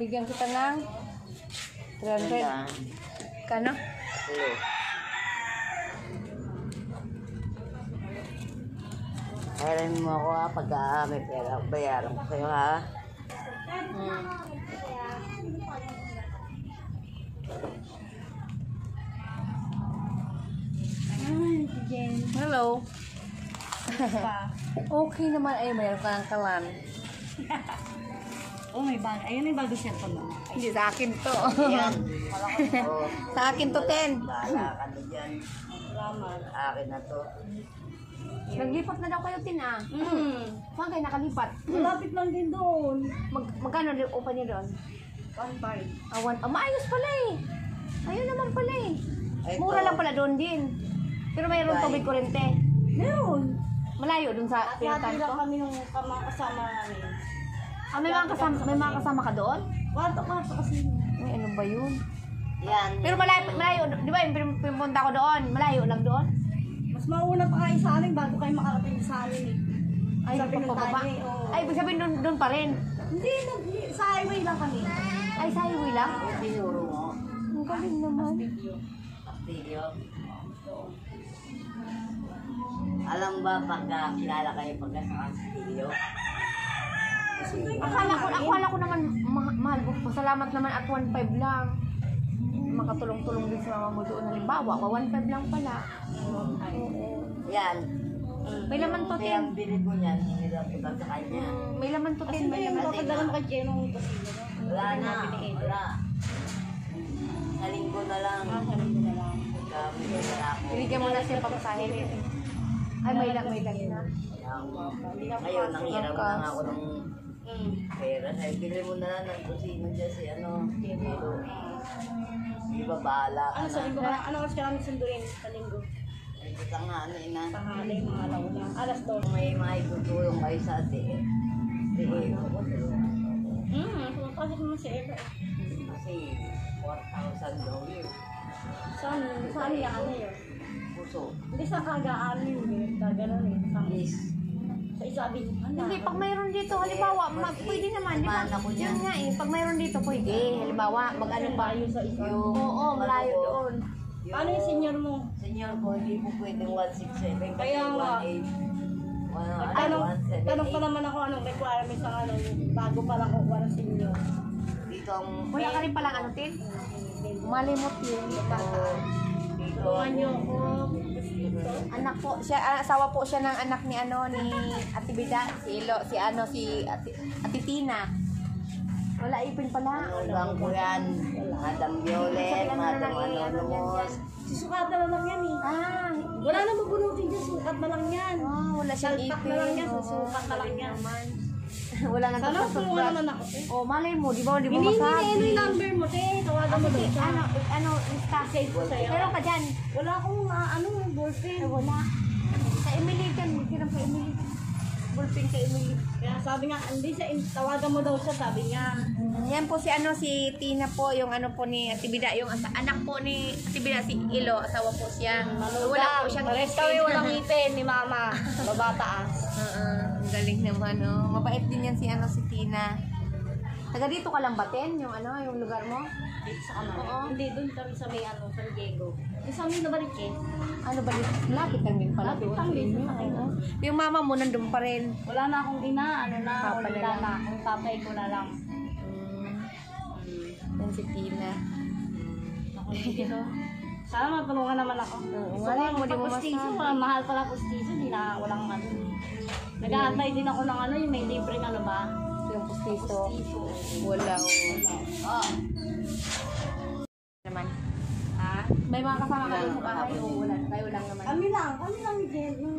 Bigyan kita ng 300. Kano? Hello. Bayaran mo ako ha, pagka may pera, bayaran ko sa'yo ha. Hello. Okay naman. Ay, mayroon ka ng kalan. Oh, may bago. Ayun yung bago siya pa mo. Hindi, sa akin to. Ayan. Sa akin to, 10. Bahala ka na dyan. Salamat. Akin na to. Naglipat na daw kayo, Tin, ah. Saan kayo nakalipat? Malapit lang din doon. Magkano rin upa niyo doon? 1.5. Maayos pala eh. Ayun naman pala eh. Ito. Mura lang pala doon din. Pero mayroon tubig kurente. Meron. Malayo doon sa pinuntahan Natira ko. kami nung kasama namin. May mga kasama ka doon? Kwarto kasi. Ay, ano ba yun? Yan. Pero malayo, di ba yung pinupunta ko doon? Malayo lang doon? Mas mauna pa kayo sa amin bago kayo makarating sa amin eh. Ay, Sabi ng papababa. tatay, oo. Ay, ibig sabihin doon pa rin. Hindi, sa highway lang kami. Ay, sa highway lang? Tinuro mo. Ang galing naman. Video. Alam ba pagka kilala kayo pagka sa Castillo? Akala ko naman mahal po. Pasalamat naman at 1.5 lang. Makatulong-tulong din sa mama mo doon. Halimbawa, 1.5 lang pala. Yan. May laman to, Kaya 10. binid mo yan, hinirap ko lang sa kanya. May laman to, 10. Kasi May yung laman. papadala mo kay Jenong kasi. Wala na, wala. Sa linggo na lang. Dami na ako. Binigyan mo na siya papasahin. Ay, may lang na. Ngayon, nanghiram lang ako ng pera. Sabi, bili mo na lang ng kusino dyan si Tito. Di ba bahala ka Ano sa na? linggo ka? Ano oras ka namin sunduin sa linggo? Ay, kita nga, ano ina. Tanghali, mga alaw na. Alas 2. May maitutulong kayo sa ate. Pumapasok naman si Eva. Kasi 4,000 daw yun. Saan yan? Ano yun? Puso. Hindi sa kagaan yun eh. Kaganon eh. Please. Sa isabi. Hindi, pag mayroon dito, halimbawa, pwede naman, di ba? Samahan ako dyan. Yun nga eh, pag mayroon dito, pwede. Halimbawa, mag-ano ba? Malayo sa isa. Oo, malayo doon. Paano yung senior mo? Senior ko, hindi po pwedeng 167. Kasi Kaya nga. 18. Tanong pa naman ako anong requirements ng ano, bago pa lang kukuha ng senior. Dito ang... Wala ka rin palang ano, Tin? Malimot yun. Dito Tuhan niyo ako. Anak po, asawa po siya ng anak ni Ate Bida, si Ate Tina. Wala ipin pala. Hanggang ko yan. Madam Violet, Madam Anonymous. Susukatan na lang yan eh. Wala na mabunutin dyan, sukat na lang yan. Wala siyang Salpak ipin. na lang yan, susukat na lang yan. Wala nang Sana tapos tulungan naman ako. Oh, malay mo, di ba Hindi masabi? yung number mo, te. Tawagan mo doon sa... Lista. Save ko sa'yo. Meron ka dyan? Wala akong ballpen. Wala. Sa Emily dyan, hirap kay Emily. Ballpen kay Emily. Kaya sabi nga, hindi siya, tawagan mo daw siya, sabi niya. Yan po si Tina po, yung po ni Ate Bida, yung anak po ni Ate Bida, si Ilo, asawa po siya. Wala po siyang Pares kami walang ipin ni mama. Babataas. Ang galing naman, no? Mabait din yan si Tina. Taga dito ka lang ba, Ten? Yung lugar mo? Dito sa kamay. Oo. Hindi, doon kami sa may San Diego. Sa amin na balik eh. Ano ba dito? Lapit lang din pala. Lapit lang din. Oo. Yung mama mo nandun pa rin. Wala na akong ina, Papa na wala lang. na akong tatay ko na lang. Yan si Tina. Ako dito. Sana matulungan naman ako. Oo, So, wala mo, di mo pustiso, masabi. mahal pala pustiso, walang ano. Nag-aantay din ako ng yung may libreng ano ba? Yung pustiso. Pustiso. Wala. Naman. Ha? May mga kasama ka doon sa bahay? Oo, wala. Tayo lang naman. Kami lang ni Jen, yung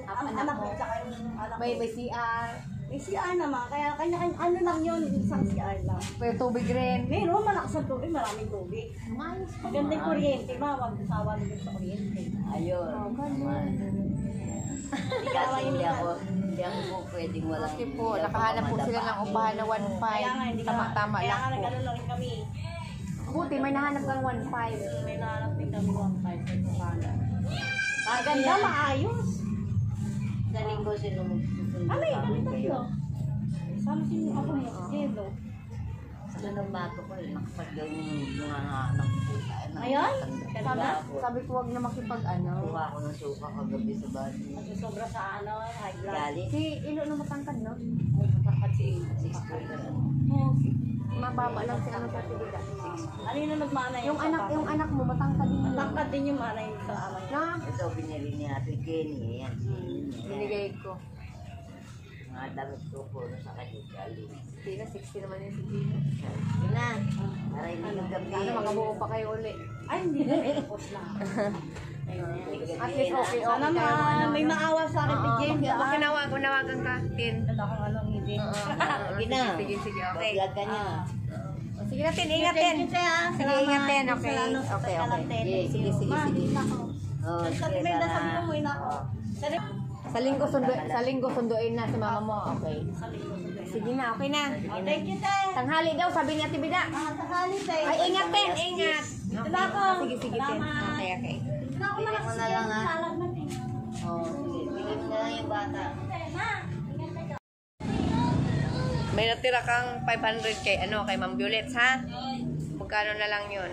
anak mo. ko, tsaka yung anak May ko. CR. May CR naman, kaya kanya-kanya, ano lang yun, isang CR lang. May tubig rin. Meron, malakas ang tubig, maraming tubig. Mayos pa. Maganda yung kuryente, wag sawa na sa kuryente. Ayun. Kasi hindi ako po pwedeng walang... Kasi po, nakahanap po sila ng upahan na 1.5. Kaya nga, hindi ka, Tama-tama kaya lang nga po. nag-ano na rin kami. Buti, may nahanap kang 1.5. May nahanap din kami 1.5 sa Tukana. Maganda, maayos. Sa linggo sinumusundo Kami tayo. Sama si ako mo, Jelo. Sa Doon ang bago ko, nakapag yung mga anak ko. Ngayon? Sabi ko wag na makipag ano. Kuha ko ng suka kagabi sa bahay. Kasi sobra sa ano, high blood. Gali. Si Ilo na matangkad, no? Ay, matakad si 6 na lang. Mababa lang si ano sa Tibida. Ano yung nagmana Yung anak mo matangkad din. Matangkad din yung manay sa amay. Na, Ito, binili ni Ate Kenny. Yan. binigay ko. Mga damit ko po sa kanya. Gali. Tina, 60 naman yun si Tina. Yun na. Para hindi magabi. Sana makabuo pa kayo uli. Ay, hindi na. Tapos lang. At least okay, Sana okay tayo. may maawa sa akin si James. Nawagan ka, Tin. Wala akong anong hindi. Sige na. Sige, okay. Vlog ka niya. Sige natin, ingatin. Sige, ingatin. Okay, okay, okay. Sige, sige, sige. Oh, Sa sige, may nasabi sana. ko mo, ina ko. Sa linggo sunduin na si mama mo. Okay. Sige na, okay na. Thank you, te. Tanghali daw, sabi ni Ate Bida. Sakali, te. Ay, ingat, Tin, ingat. Diba ako? Sige, sige, Tin. Okay, okay. Ina ko Bili mo na lang, ha? salag na, te. Oh, sige. Bili mo na lang yung bata. May natira kang 500 kay kay Ma'am Violet, ha? Magkano na lang 'yun?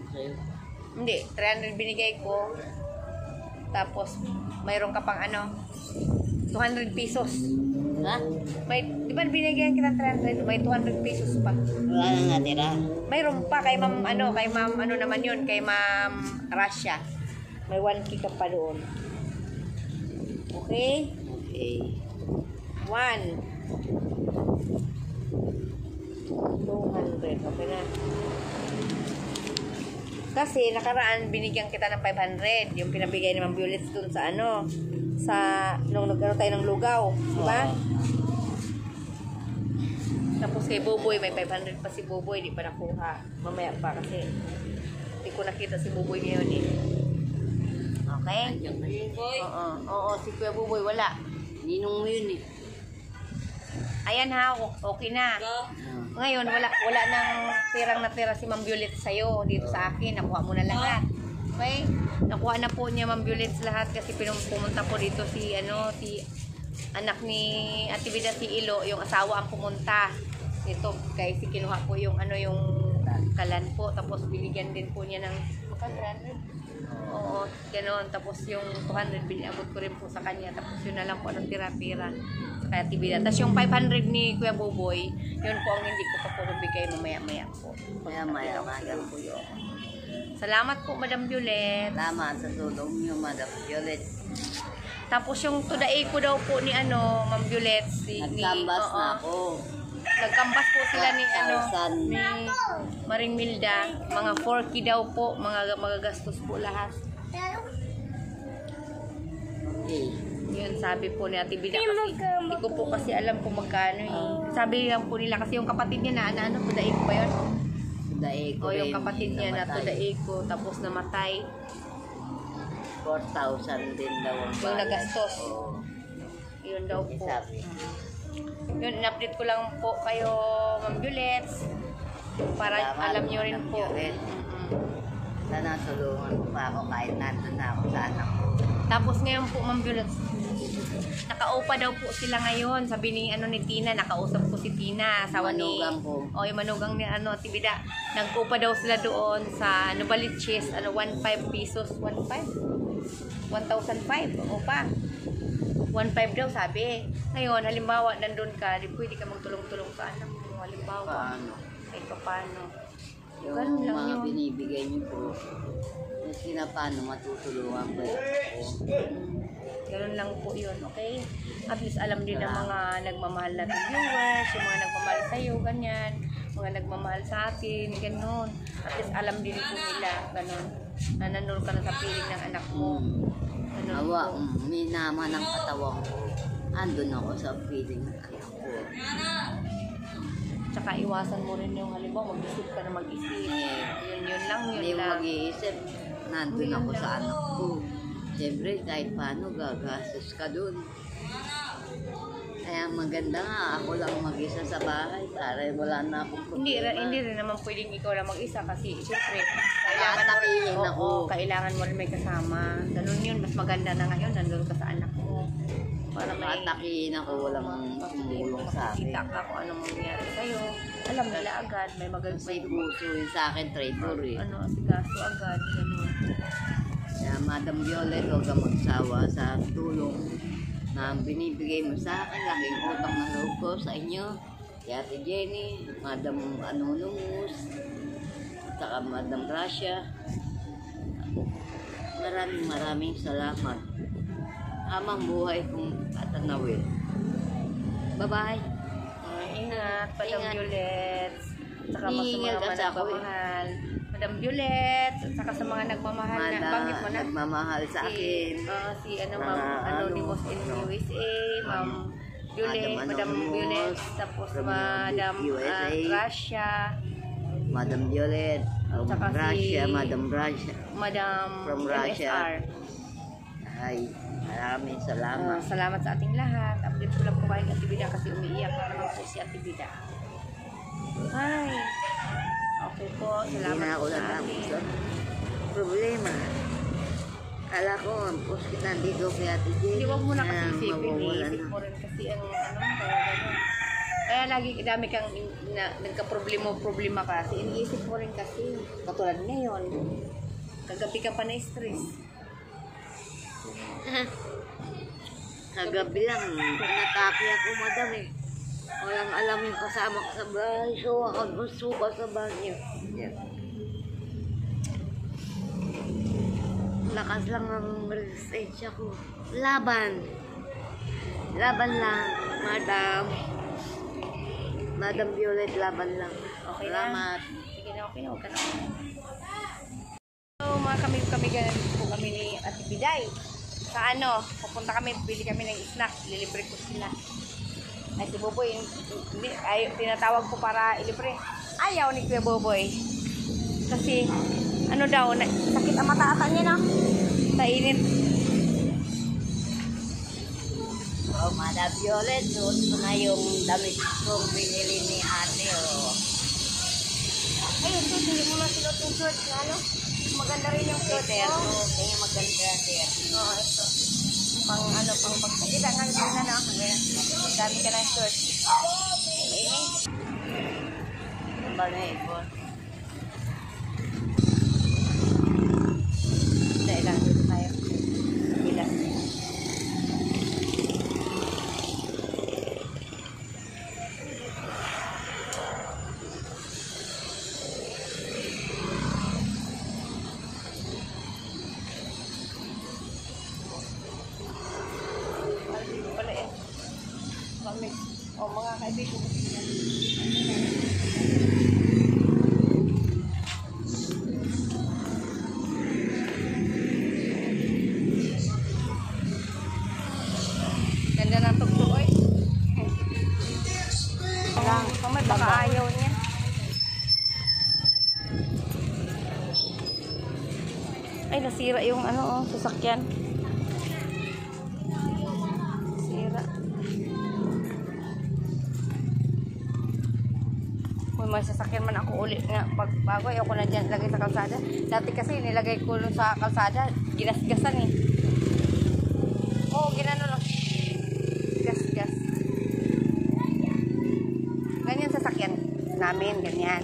Sa'yo. Hindi, 300 binigay ko. Tapos mayroon ka pang 200 pesos. Ha? Di ba binigyan kita 300? May 200 pesos pa. Wala nang natira. Mayroon pa kay Ma'am naman 'yun, kay Ma'am Rasha. May 1K ka pa doon. Okay? Okay. 1 200. Okay na. Kasi nakaraan binigyan kita ng 500, yung pinabigay ni Ma'am Violet dun sa sa nung nagkaroon tayo ng lugaw, di ba? Tapos kay Buboy may 500 pa si Buboy, di pa nakuha. Mamaya pa kasi hindi ko nakita si Buboy ngayon eh. Okay? Oo, si Kuya Buboy wala. Ninong mo yun eh. Ayan ha, okay na. Ngayon, wala nang pirang natira si Ma'am Violet sa'yo dito sa akin. Nakuha mo na lahat. Okay? Nakuha na po niya Ma'am Violet lahat kasi pumunta po dito si anak ni Ate Bida, si Ilo, yung asawa ang pumunta. Dito, kaya si kinuha po yung yung kalan po. Tapos binigyan din po niya ng 300. Oo, ganoon. Tapos yung 200 binabot ko rin po sa kanya. Tapos yun na lang po ang tira-tira sa kaya Tibida. Tapos yung 500 ni Kuya Buboy, yun po ang hindi ko pa po nabigay mamaya-maya po. Maya-maya nga po yun. Salamat po, Madam Violet. Salamat sa tulong niyo, Madam Violet. Tapos yung today ko daw po ni Ma'am Violet, Nagkambas na ako. Nagkambas po sila ni ni 1,000. Maring Milda, mga 4K daw po, mga magagastos po lahat. Okay. Yun, sabi po ni Ate Bida kasi, hindi ko po kasi alam kung magkano eh. Sabi lang po nila kasi yung kapatid niya na tuday ko ba yun? Tudae ko O yung rin, kapatid niya na namatay. tuday ko, tapos namatay. 4,000 din daw ang Yung bayad. nagastos. Oo. Yun daw po. Sabi. Yun, in-update ko lang po kayo, Ma'am Violet. Para Salamat, alam nyo rin Ma'am po. Violet. Sana tulungan ko pa ako kahit nandun na ako sa anak ko. Tapos ngayon po, Ma'am Violet, nakaupa daw po sila ngayon. Sabi ni ni Tina, nakausap ko si Tina, asawa ni Manugang ko. O yung manugang ni Tibida. Nagkupa daw sila doon sa Baliches, 15 pesos, 1,500 upa. 1,500 daw sabi. Ngayon, halimbawa nandun ka, di pwede ka magtulong-tulong sa anak mo. Halimbawa, Paano? kahit pa paano. Yung Ganun lang mga yun. binibigay niyo po, yung sinapano matutulungan ko yun. Ganun lang po yun, okay? At least alam din ng mga nagmamahal natin viewers, yung mga nagmamahal sa'yo, ganyan. Mga nagmamahal sa atin, ganun. At least alam din po nila, ganun. Na nandun ka na sa piling ng anak mo. Ganun Awa, po. minama ng katawan ko. Andun ako sa feeling ng anak ko. Tsaka iwasan mo rin yung halimbawa, mag-isip ka na mag-isip. Yun lang, yun Hindi mo lang. mag-iisip, nandun Yun ako lang. sa anak ko. Siyempre, kahit paano, gagastos ka dun. Kaya maganda nga, ako lang mag-isa sa bahay para wala na akong Hindi problema. rin naman pwedeng ikaw lang mag-isa kasi siyempre Tatakilin ako. kailangan mo rin may kasama. Ganun yun, mas maganda na ngayon, nandun ka sa anak mo. Para may Atakihin ako, walang tumulong sa akin. makikita ka kung anong mangyayari sa'yo. alam nila agad, may Kasi puso yun sa akin, traitor eh. ano, asikaso agad, gano'n. Kaya Madam Violet, huwag kang magsawa sa tulong na binibigay mo sa akin. Laking utang na loob ko sa inyo. Kaya Ate Jenny, Madam Anonymous, at saka Madam Gracia. Maraming salamat. Amang buhay kong tatanawin. Bye-bye. Ingat, Madam Ingat. Violet. Saka sa Iingat mga kasi ako eh. nagmamahal. Madam Violet, saka sa mga nagmamahal na, banggit mo na. Nagmamahal sa akin. Si ano, Mga Ma'am ano, Anonymous in USA, Ma'am Violet, Madam Madam Anonymous, Violet, tapos from Madam USA. Gracia, Madam Violet, Tsaka Gracia, si- Madam Gracia. Madam From Russia. MSR. Ay, maraming salamat. Salamat sa ating lahat. Update ko lang po kayo Ate Bida kasi umiiyak na naman po si Ate Bida. Hi. Okay po, Hindi salamat na ako po sa natapos atin. sa problema. Kala ko, ang post ko nandito kay Ate Jenny. Hindi, wag mo na kasi na isipin. mawawalan Iisip na. mo rin kasi ang ano, kaya gano'n. Kaya lagi dami kang nagka-problema ka kasi iniisip mo rin kasi. Katulad ngayon, kagabi ka pa na-stress. Kagabi lang, natake ako, madam eh. Walang alam yung kasama ko sa bahay. So, ako suka sa banyo. Yeah. Lakas lang ang resistensya ko. Laban. Laban lang, madam. Madam Violet, laban lang. Okay na? Salamat. Sige na, okay na. Huwag ka na. So, mga kami ganun po kami ni Ate Biday. Sa ano, pupunta kami, bili kami ng snack, lilibre ko sila. Ay, si Boboy, hindi, tinatawag ko para ilibre. Ayaw ni Kuya Boboy. Kasi, ano daw, sakit ang mata niya, no? Sa init. Oh, Madam Violet, suot ko na yung damit kong binili ni ate, oh. Ayun, so, hindi mo na silot yung short na, ano? Maganda rin yung short, Oh, kaya maganda siya. Oo, ito. Pang ano, pang pagkakita nga ito na na. Dami ka ng short. Ang ba na ipon? Dahil lang dito tayo. Bila. Pala eh. Kami. O, mga kaibigan. Ganda ng tugtog, oy. Lang, mamay baka ayaw niya. Ay, nasira yung ano, oh, sasakyan. Sira. Kung may sasakyan man ako ulit nga pagbago, ayoko na dyan lagay sa kalsada. Dati kasi nilagay ko sa kalsada, ginasgasan eh. Oo, ginano lang. Gas. Ganyan sasakyan namin, ganyan.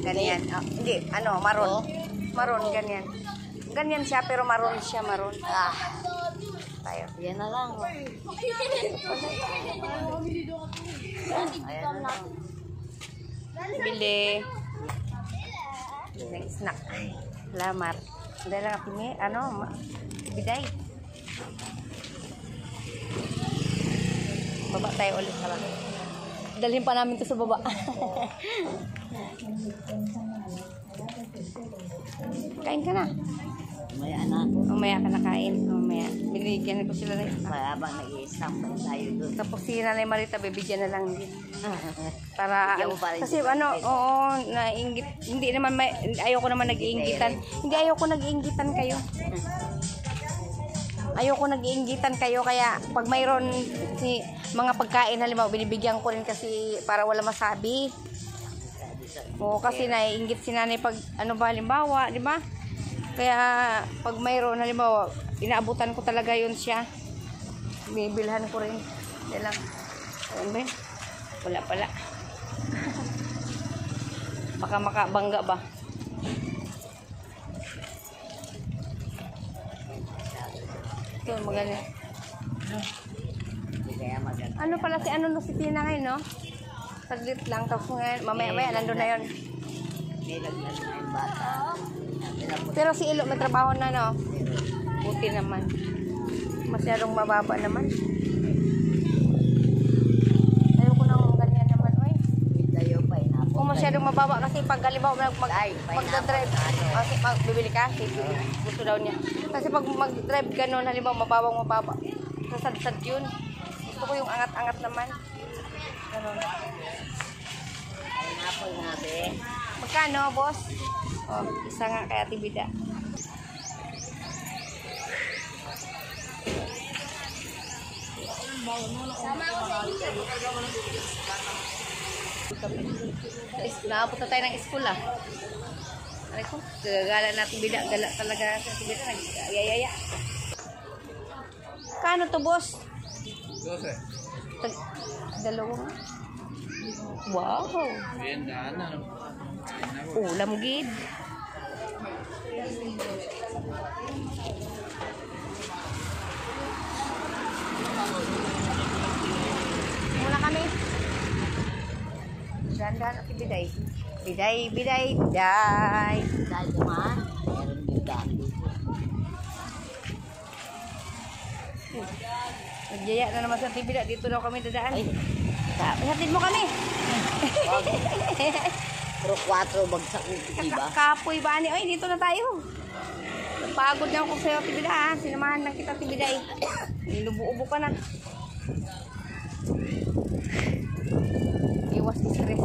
Ganyan. Ah, hindi, ano, maroon. Maroon, ganyan. Ganyan siya, pero maroon siya, maroon. Ah. Tayo. Yan na lang, oh. Ayan na lang. Bili. Ng snack. Salamat. Dahil lang kami, ano, biday. Baba tayo ulit sa baba. Dalhin pa namin to sa baba. Kain ka na. May anak. Mamaya ka na kain. Mamaya. Binigyan ko sila na snack. Kaya habang nag-i-stamp tayo doon. Tapos si Nanay Marita, bibigyan na lang din. Para, Bigyan mo pa rin kasi siya. ano, oo, nainggit, hindi naman, ayoko naman nag-iinggitan. Hindi, ayoko nag-iinggitan kayo. Ayoko nag-iinggitan kayo, kaya pag mayroon si mga pagkain, halimbawa, binibigyan ko rin kasi para wala masabi. Oo, kasi naiinggit si nanay pag, ano ba, halimbawa, di ba? Kaya, pag mayroon, halimbawa, inaabutan ko talaga yun siya. Binibilhan ko rin. Hindi lang. Ayan ba yun? Wala pala. Baka makabangga ba? Ito, maganda. Hindi kaya maganda. Ano pala si si Tina ngayon, no? Saglit lang, tapos ngayon, mamaya-maya, nandun na yun. May lagyan na yung bata. Pero si Ilo, may trabaho na, no? Buti naman. Masyadong mababa naman. Ayoko nang ganyan naman, oy. Tayo pa Kung masyadong mababa kasi pag halimbawa magdadrive, kasi bibili ka, gusto daw niya. Kasi pag mag-drive ka nun, halimbawa mababa, sasad-sad yun. Gusto ko yung angat-angat naman. Ganun. Pineapple nga, be. Magkano, boss? Oh, isa nga kaya tibida. Naabot na tayo ng school ah. Aray ko, gala natin bida. Gala talaga sa tibida. Nag-ayaya. Kano to, boss? 12. Dalawang. Wow. Ulam gid. Muna kami. Dahan-dahan at biday. Biday. Dahil naman, meron din daan dito. Nagjaya na naman sa tibida. Dito daw kami dadaan. Ay, Hatid mo kami. wag. Pero 4 bagsak yung diba? Kapoy ba ni? Ay, dito na tayo. Pagod na ako sa'yo, tibida ha. Sinamahan lang kita, tibida eh. Nilubo-ubo ka na. Iwas stress.